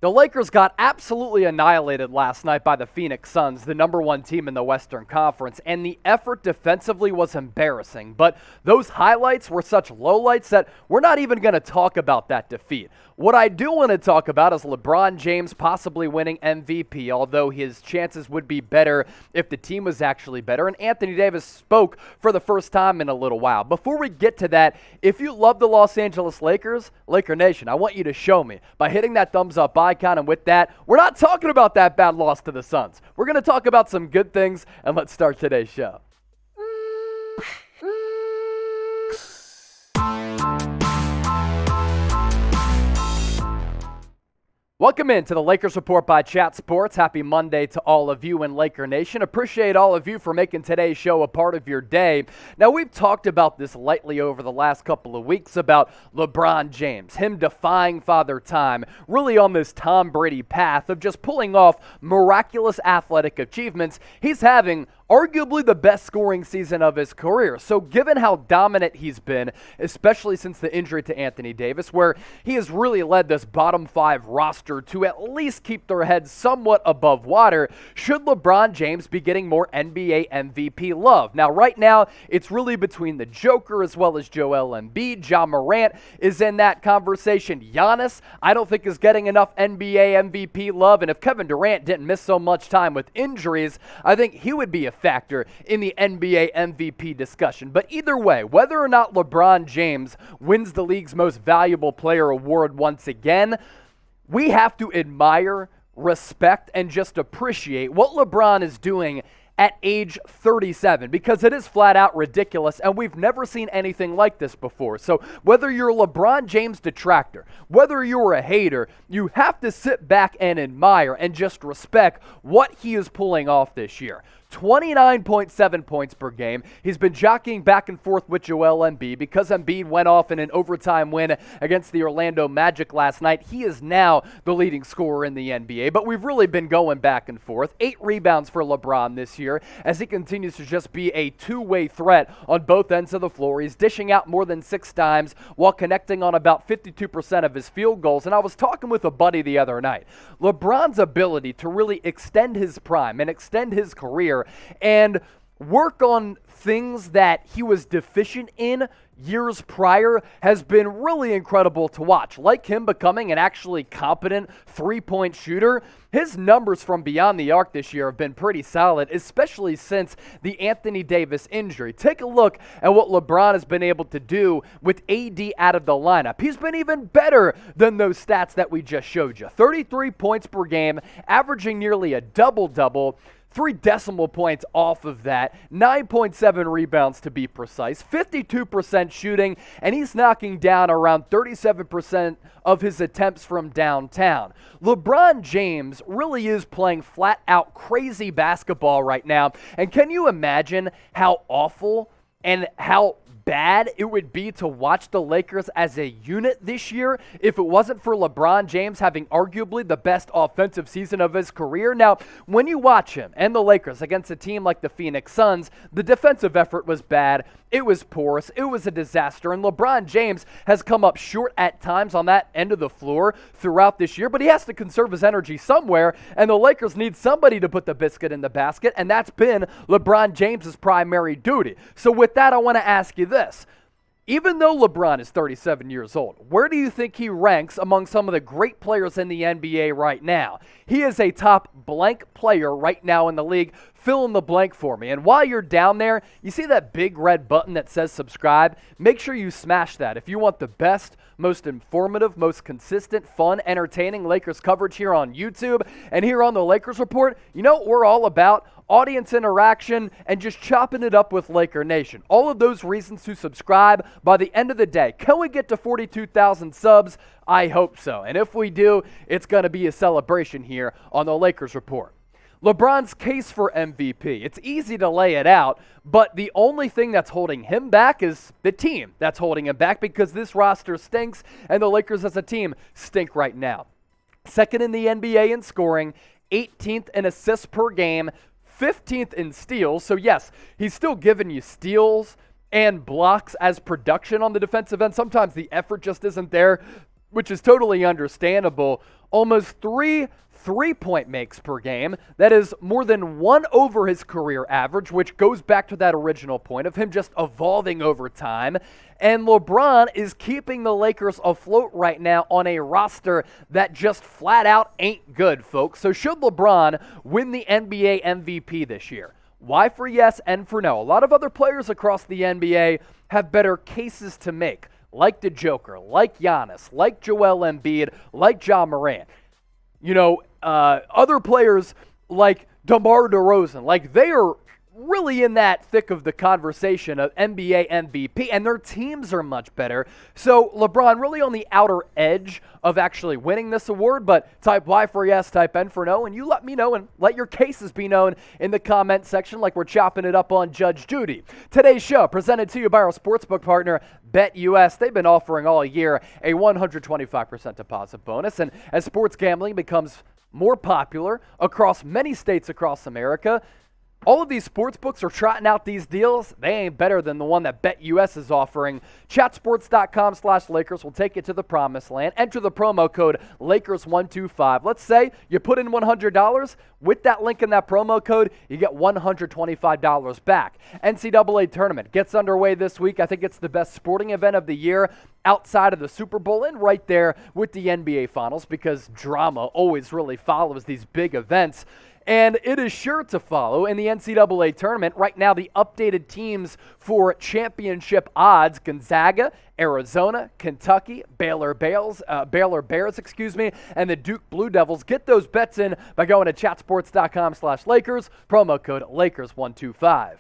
The Lakers got absolutely annihilated last night by the Phoenix Suns, the number one team in the Western Conference, and the effort defensively was embarrassing. But those highlights were such lowlights that we're not even going to talk about that defeat. What I do want to talk about is LeBron James possibly winning MVP, although his chances would be better if the team was actually better. And Anthony Davis spoke for the first time in a little while. Before we get to that, if you love the Los Angeles Lakers, Laker Nation, I want you to show me by hitting that thumbs up icon. And with that, we're not talking about that bad loss to the Suns. We're going to talk about some good things, and let's start today's show. Welcome into the Lakers Report by Chat Sports. Happy Monday to all of you in Laker Nation. Appreciate all of you for making today's show a part of your day. Now, we've talked about this lightly over the last couple of weeks about LeBron James, him defying Father Time, really on this Tom Brady path of just pulling off miraculous athletic achievements. He's having arguably the best scoring season of his career. So given how dominant he's been, especially since the injury to Anthony Davis, where he has really led this bottom five roster to at least keep their heads somewhat above water, should LeBron James be getting more NBA MVP love? Now, right now, it's really between the Joker as well as Joel Embiid. Ja Morant is in that conversation. Giannis, I don't think, is getting enough NBA MVP love. And if Kevin Durant didn't miss so much time with injuries, I think he would be a factor in the NBA MVP discussion. But either way, whether or not LeBron James wins the league's most valuable player award once again, we have to admire, respect, and just appreciate what LeBron is doing at age 37, because it is flat out ridiculous, and we've never seen anything like this before. So whether you're a LeBron James detractor, whether you're a hater, you have to sit back and admire and just respect what he is pulling off this year. 29.7 points per game. He's been jockeying back and forth with Joel Embiid because Embiid went off in an overtime win against the Orlando Magic last night. He is now the leading scorer in the NBA, but we've really been going back and forth. 8 rebounds for LeBron this year as he continues to just be a two-way threat on both ends of the floor. He's dishing out more than 6 times while connecting on about 52% of his field goals. And I was talking with a buddy the other night. LeBron's ability to really extend his prime and extend his career and work on things that he was deficient in years prior has been really incredible to watch. Like him becoming an actually competent three-point shooter, his numbers from beyond the arc this year have been pretty solid, especially since the Anthony Davis injury. Take a look at what LeBron has been able to do with AD out of the lineup. He's been even better than those stats that we just showed you. 33 points per game, averaging nearly a double-double. 3 decimal points off of that, 9.7 rebounds to be precise, 52% shooting, and he's knocking down around 37% of his attempts from downtown. LeBron James really is playing flat-out crazy basketball right now, and can you imagine how awful and how bad it would be to watch the Lakers as a unit this year if it wasn't for LeBron James having arguably the best offensive season of his career? Now, when you watch him and the Lakers against a team like the Phoenix Suns, the defensive effort was bad. It was porous. It was a disaster. And LeBron James has come up short at times on that end of the floor throughout this year, but he has to conserve his energy somewhere, and the Lakers need somebody to put the biscuit in the basket, and that's been LeBron James's primary duty. So with that, I want to ask you this. Even though LeBron is 37 years old, where do you think he ranks among some of the great players in the NBA right now? He is a top blank player right now in the league. Fill in the blank for me. And while you're down there, you see that big red button that says subscribe? Make sure you smash that if you want the best, most informative, most consistent, fun, entertaining Lakers coverage here on YouTube and here on the Lakers Report. You know what we're all about? Audience interaction and just chopping it up with Laker Nation. All of those reasons to subscribe. By the end of the day, can we get to 42,000 subs? I hope so. And if we do, it's going to be a celebration here on the Lakers Report. LeBron's case for MVP. It's easy to lay it out, but the only thing that's holding him back is the team that's holding him back, because this roster stinks and the Lakers as a team stink right now. Second in the NBA in scoring, 18th in assists per game, 15th in steals. So yes, he's still giving you steals and blocks as production on the defensive end. Sometimes the effort just isn't there. which is totally understandable. Almost 3 3-point makes per game. That is more than 1 over his career average, which goes back to that original point of him just evolving over time. And LeBron is keeping the Lakers afloat right now on a roster that just flat out ain't good, folks. So should LeBron win the NBA MVP this year? Y for yes, N for no. A lot of other players across the NBA have better cases to make, like the Joker, like Giannis, like Joel Embiid, like Ja Morant. Other players like DeMar DeRozan, like they are really in that thick of the conversation of NBA MVP, and their teams are much better. So LeBron really on the outer edge of actually winning this award, but type Y for yes, type N for no, and you let me know and let your cases be known in the comment section like we're chopping it up on Judge Judy. Today's show presented to you by our sportsbook partner, BetUS. They've been offering all year a 125% deposit bonus, and as sports gambling becomes more popular across many states across America, all of these sports books are trotting out these deals. They ain't better than the one that BetUS is offering. Chatsports.com/Lakers will take you to the promised land. Enter the promo code Lakers125. Let's say you put in $100. With that link in that promo code, you get $125 back. NCAA tournament gets underway this week. I think it's the best sporting event of the year outside of the Super Bowl and right there with the NBA Finals because drama always really follows these big events. And it is sure to follow in the NCAA tournament. Right now, the updated teams for championship odds: Gonzaga, Arizona, Kentucky, Baylor Bears, and the Duke Blue Devils. Get those bets in by going to chatsports.com/Lakers, promo code Lakers125.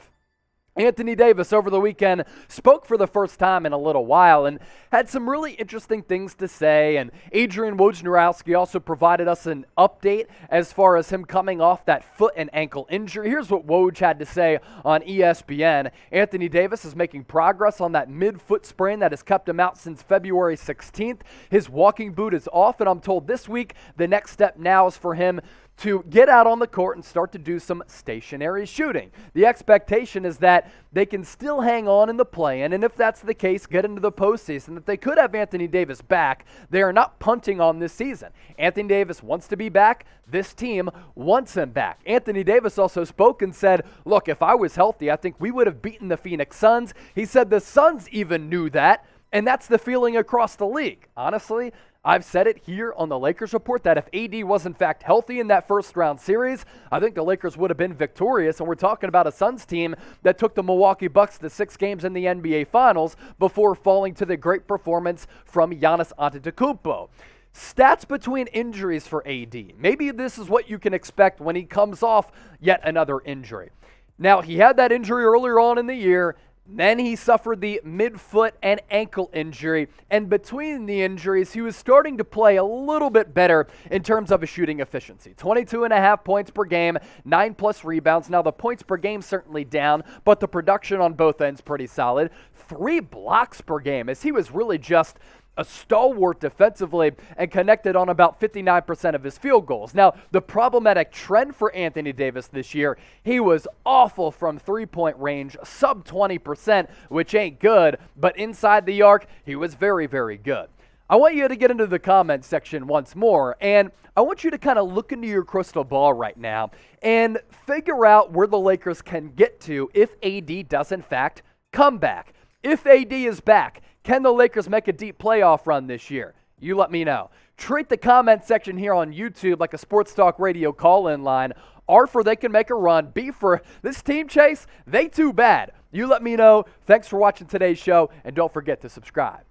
Anthony Davis over the weekend spoke for the first time in a little while and had some really interesting things to say. And Adrian Wojnarowski also provided us an update as far as him coming off that foot and ankle injury. Here's what Woj had to say on ESPN. Anthony Davis is making progress on that mid-foot sprain that has kept him out since February 16th. His walking boot is off, and I'm told this week the next step now is for him to get out on the court and start to do some stationary shooting. The expectation is that they can still hang on in the play-in, and if that's the case, get into the postseason. That they could have Anthony Davis back. They are not punting on this season. Anthony Davis wants to be back. This team wants him back. Anthony Davis also spoke and said, look, if I was healthy, I think we would have beaten the Phoenix Suns. He said the Suns even knew that, and that's the feeling across the league. Honestly, I've said it here on the Lakers Report that if AD was in fact healthy in that first round series, I think the Lakers would have been victorious. And we're talking about a Suns team that took the Milwaukee Bucks to 6 games in the NBA Finals before falling to the great performance from Giannis Antetokounmpo. Stats between injuries for AD. Maybe this is what you can expect when he comes off yet another injury. Now, he had that injury earlier on in the year. Then he suffered the midfoot and ankle injury, and between the injuries, he was starting to play a little bit better in terms of his shooting efficiency. 22.5 points per game, 9+ rebounds. Now, the points per game certainly down, but the production on both ends pretty solid. 3 blocks per game, as he was really just a stalwart defensively and connected on about 59% of his field goals. Now, the problematic trend for Anthony Davis this year, he was awful from three-point range, sub 20%, which ain't good, but inside the arc, he was very, very good. I want you to get into the comments section once more, and I want you to kind of look into your crystal ball right now and figure out where the Lakers can get to if AD does in fact come back. If AD is back, can the Lakers make a deep playoff run this year? You let me know. Treat the comment section here on YouTube like a Sports Talk Radio call-in line. R for they can make a run. B for this team, Chase, they too bad. You let me know. Thanks for watching today's show, and don't forget to subscribe.